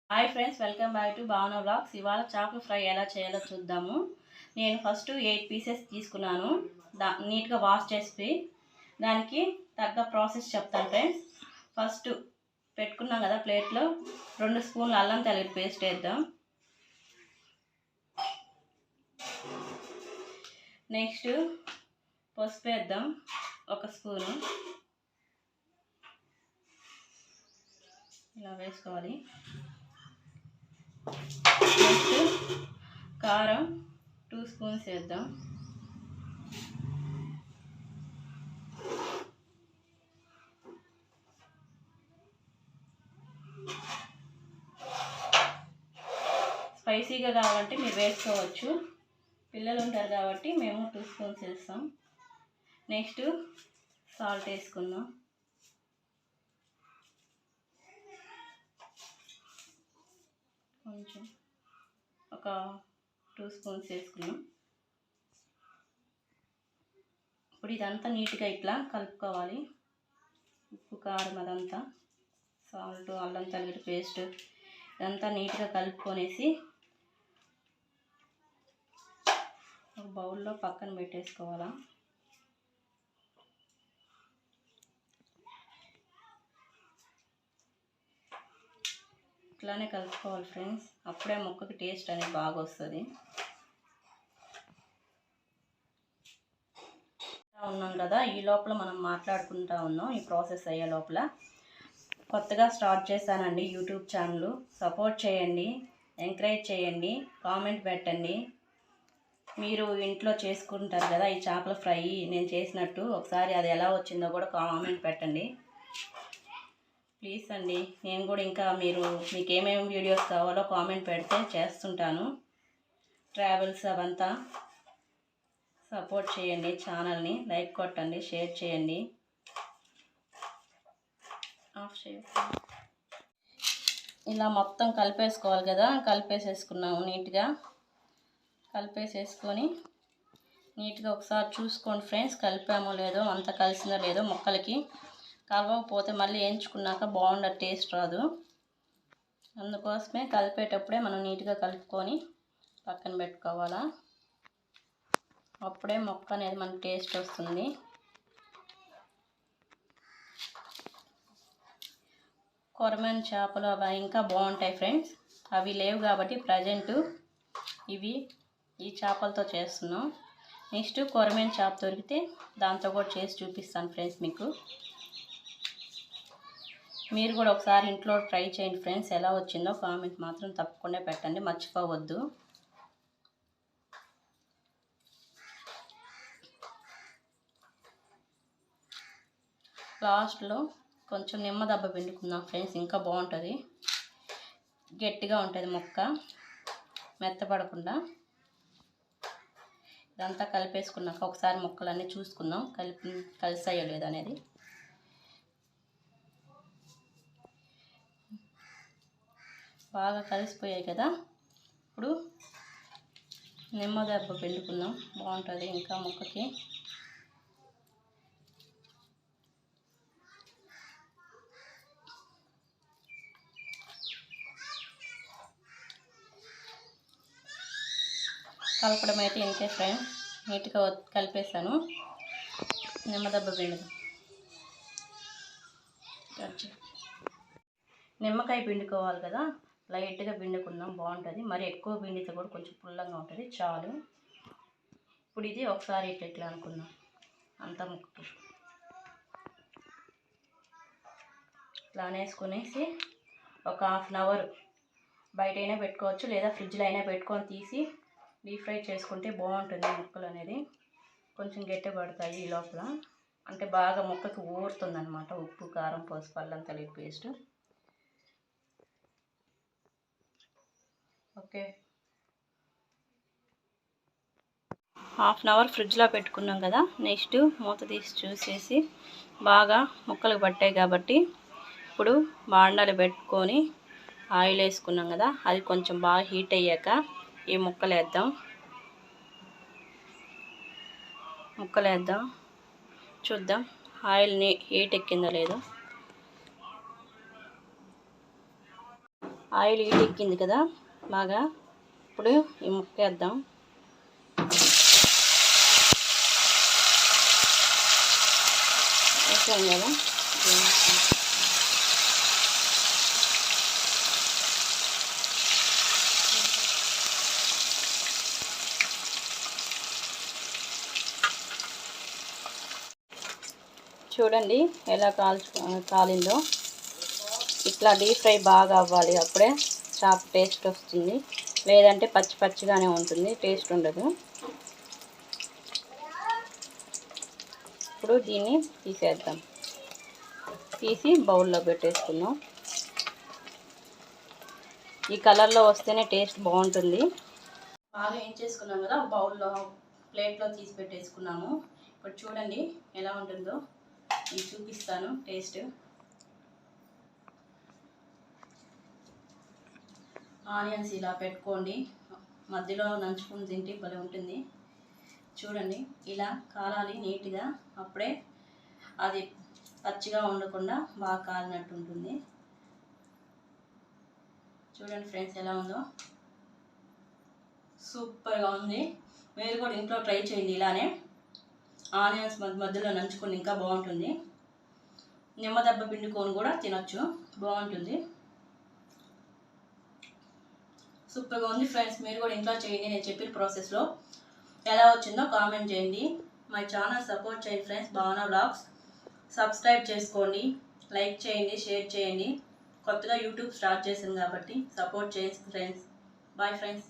Hi friends, welcome back to భావన blogs. ఇవాళ చేపల ఫ్రై ఎలా చేయాలో చూద్దాము. నేను ఫస్ట్ 8 పీసెస్ తీసుకున్నాను. నీట్గా వాష్ చేసి దానికి తగ్గ ప్రాసెస్ చెప్తాను ఫ్రెండ్స్. ఫస్ట్ పెట్టుకున్నాం కదా ప్లేట్లో 2 స్పూన్లు అల్లం తెల్లగడ్డ పేస్ట్ వేద్దాం. నెక్స్ట్ పసుపు వేద్దాం 1 స్పూను. ఇలా వేసుకోవాలి. నెక్స్ట్ కారం 2 స్పూన్స్ వేద్దాం. స్పైసీగా కావాలంటే మీరు వేసుకోవచ్చు, పిల్లలు ఉంటారు కాబట్టి మేము 2 స్పూన్స్ వేస్తాం. నెక్స్ట్ సాల్ట్ వేసుకుందాం. కొంచెం ఒక 2 స్పూన్స్ వేసుకున్నాం. ఇప్పుడు ఇదంతా నీట్గా ఇట్లా కలుపుకోవాలి. ఉప్పు కారం అదంతా, సాల్ట్, అల్లం తెల్లగడ్డ పేస్ట్ ఇదంతా నీట్గా కలుపుకొనేసి ఒక బౌల్లో పక్కన పెట్టేసుకోవాలా. ఇట్లానే కలుపుకోవాలి ఫ్రెండ్స్, అప్పుడే ముక్కకి టేస్ట్ అనేది బాగా వస్తుంది. ఉన్నాం కదా, ఈ లోపల మనం మాట్లాడుకుంటా ఉన్నాం. ఈ ప్రాసెస్ అయ్యే లోపల కొత్తగా స్టార్ట్ చేశానండి యూట్యూబ్ ఛానల్. సపోర్ట్ చేయండి, ఎంకరేజ్ చేయండి, కామెంట్ పెట్టండి. మీరు ఇంట్లో చేసుకుంటారు కదా ఈ చేపల ఫ్రై నేను చేసినట్టు, ఒకసారి అది ఎలా వచ్చిందో కూడా కామెంట్ పెట్టండి ప్లీజ్ అండి. నేను కూడా ఇంకా మీకు ఏమేమి వీడియోస్ కావాలో కామెంట్ పెడితే చేస్తుంటాను. ట్రావెల్స్ అవంతా సపోర్ట్ చేయండి. ఛానల్ని లైక్ కొట్టండి, షేర్ చేయండి. ఆఫ్ చేయండి. ఇలా మొత్తం కలిపేసుకోవాలి కదా, కలిపేసేసుకున్నాము. నీట్గా కలిపేసేసుకొని నీట్గా ఒకసారి చూసుకోండి ఫ్రెండ్స్, కలిపామో లేదో, అంత కలిసిందో లేదో. ముక్కలకి కలవకపోతే మళ్ళీ వేయించుకున్నాక బాగుండదు, టేస్ట్ రాదు. అందుకోసమే కలిపేటప్పుడే మనం నీట్గా కలుపుకొని పక్కన పెట్టుకోవాలా. అప్పుడే ముక్క అనేది మనకు టేస్ట్ వస్తుంది. కొరమైన చేపలు అవి ఇంకా బాగుంటాయి ఫ్రెండ్స్. అవి లేవు కాబట్టి ప్రజెంట్ ఈ చేపలతో చేస్తున్నాం. నెక్స్ట్ కొరమైన చేప దొరికితే దాంతో కూడా చేసి చూపిస్తాను ఫ్రెండ్స్ మీకు. మీరు కూడా ఒకసారి ఇంట్లో ట్రై చేయండి ఫ్రెండ్స్. ఎలా వచ్చిందో కామెంట్ మాత్రం తప్పకుండా పెట్టండి, మర్చిపోవద్దు. లాస్ట్లో కొంచెం నిమ్మ దెబ్బ పిండుకుందాం ఫ్రెండ్స్, ఇంకా బాగుంటుంది. గట్టిగా ఉంటుంది ముక్క, మెత్తపడకుండా. ఇదంతా కలిపేసుకున్నాక ఒకసారి ముక్కలన్నీ చూసుకుందాం కలిసాయో లేదనేది. బాగా కలిసిపోయాయి కదా. ఇప్పుడు నిమ్మ దెబ్బ పిండుకుందాం, బాగుంటుంది ఇంకా ముక్కకి. కలపడం అయితే ఇంకే ఫ్రెండ్స్, నీట్గా కలిపేసాను. నిమ్మదెబ్బ పిండి, నిమ్మకాయ పిండుకోవాలి కదా, లైట్గా పిండుకుందాం, బాగుంటుంది. మరి ఎక్కువ పిండితే కూడా కొంచెం పుల్లంగా ఉంటుంది, చాలు. ఇప్పుడు ఇది ఒకసారి ఇట్లా అనుకుందాం అంత ముక్కకి. ఇట్లా వేసుకునేసి ఒక 1/2 అవర్ బయట అయినా పెట్టుకోవచ్చు, లేదా ఫ్రిడ్జ్లో అయినా పెట్టుకొని తీసి డీప్ ఫ్రై చేసుకుంటే బాగుంటుంది. ముక్కలు అనేది కొంచెం గట్టి పడతాయి ఈ లోపల, అంటే బాగా ముక్కకి ఊరుతుంది అనమాట. ఉప్పు, కారం, పసుపు, అల్లం తెల్లగడ్డ పేస్ట్. ఓకే, 1/2 అవర్ ఫ్రిడ్జ్లో పెట్టుకున్నాం కదా. నెక్స్ట్ మూత తీసి చూసేసి బాగా ముక్కలు పట్టాయి కాబట్టి ఇప్పుడు బాండాలు పెట్టుకొని ఆయిల్ వేసుకున్నాం కదా, అది కొంచెం బాగా హీట్ అయ్యాక ఈ ముక్కలు వేద్దాం. చూద్దాం ఆయిల్ని హీట్ ఎక్కిందో లేదో. ఆయిల్ ఎక్కింది కదా బాగా. ఇప్పుడు ఈ ముక్క వేద్దాం. వేసాం కదా. చూడండి ఎలా కాలిందో. ఇట్లా డీప్ ఫ్రై బాగా అవ్వాలి, అప్పుడే చాప్ టేస్ట్ వస్తుంది. లేదంటే పచ్చి పచ్చిగానే ఉంటుంది, టేస్ట్ ఉండదు. ఇప్పుడు దీన్ని తీసేద్దాం. తీసి బౌల్లో పెట్టేసుకుందాం. ఈ కలర్లో వస్తేనే టేస్ట్ బాగుంటుంది. బాగా ఏం చేసుకున్నాం కదా, బౌల్లో ప్లేట్లో తీసి పెట్టేసుకున్నాము. ఇప్పుడు చూడండి ఎలా ఉంటుందో నేను చూపిస్తాను టేస్ట్. ఆనియన్స్ ఇలా పెట్టుకోండి, మధ్యలో నంచుకుని తింటే భలే ఉంటుంది. చూడండి ఇలా కాలాలి నీట్గా, అప్పుడే అది పచ్చిగా ఉండకుండా బాగా కాలినట్టు ఉంటుంది. చూడండి ఫ్రెండ్స్ ఎలా ఉందో, సూపర్గా ఉంది. మీరు కూడా ఇంట్లో ట్రై చేయండి ఇలానే. ఆనియన్స్ మధ్యలో నంచుకొని ఇంకా బాగుంటుంది. నిమ్మదెబ్బ పిండుకొని కూడా తినొచ్చు, బాగుంటుంది. సూపర్గా ఉంది ఫ్రెండ్స్. మీరు కూడా ఇంట్లో చేయండి, నేను చెప్పిన ప్రాసెస్లో. ఎలా వచ్చిందో కామెంట్ చేయండి. మై ఛానల్ సపోర్ట్ చేయండి ఫ్రెండ్స్, భావన వ్లాగ్స్. సబ్స్క్రైబ్ చేసుకోండి, లైక్ చేయండి, షేర్ చేయండి. కొత్తగా యూట్యూబ్ స్టార్ట్ చేసింది కాబట్టి సపోర్ట్ చేయండి ఫ్రెండ్స్. Bye friends.